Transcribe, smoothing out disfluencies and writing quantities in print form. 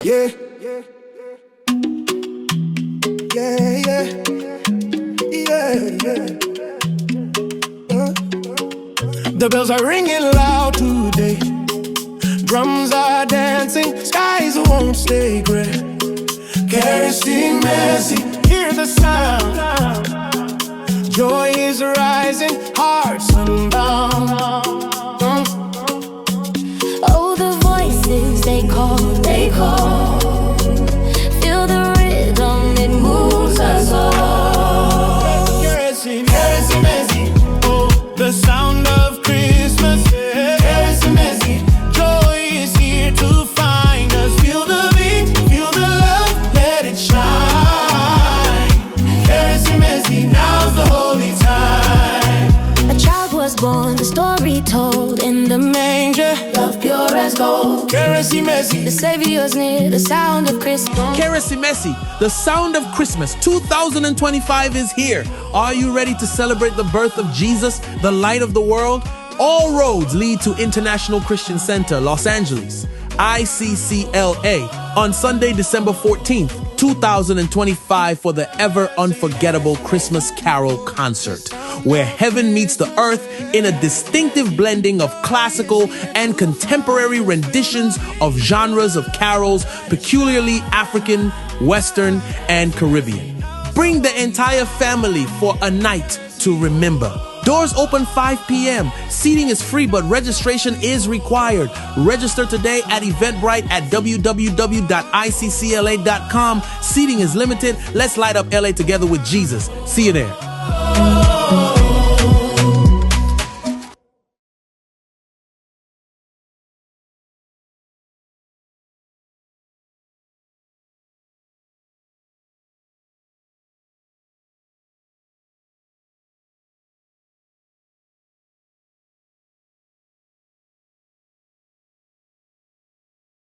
Yeah. Yeah, yeah. Yeah, yeah. The bells are ringing loud today. Drums are dancing, skies won't stay gray. Keresimesi, hear the sound. Joy is rising, hearts unbound. Oh, the voices they call. Feel the rhythm, it moves us all. Keresimesi, oh, the sound of Christmas. Keresimesi, joy is here to find us. Feel the beat, feel the love, let it shine. Keresimesi, now's the holy time. A child was born, the story told in the manger, love pure as gold. Keresimesi, The Savior's near, the sound of Christmas. Keresimesi, the sound of Christmas 2025 is here. Are you ready to celebrate the birth of Jesus, the light of the world? All roads lead to International Christian Center, Los Angeles, ICCLA, on Sunday, December 14th, 2025 for the ever unforgettable Christmas Carol concert, where heaven meets the earth in a distinctive blending of classical and contemporary renditions of genres of carols peculiarly African, Western, and Caribbean. Bring the entire family for a night to remember. Doors open 5 p.m. Seating is free, but registration is required. Register today at Eventbrite at www.iccla.com. Seating is limited. Let's light up LA together with Jesus. See you there.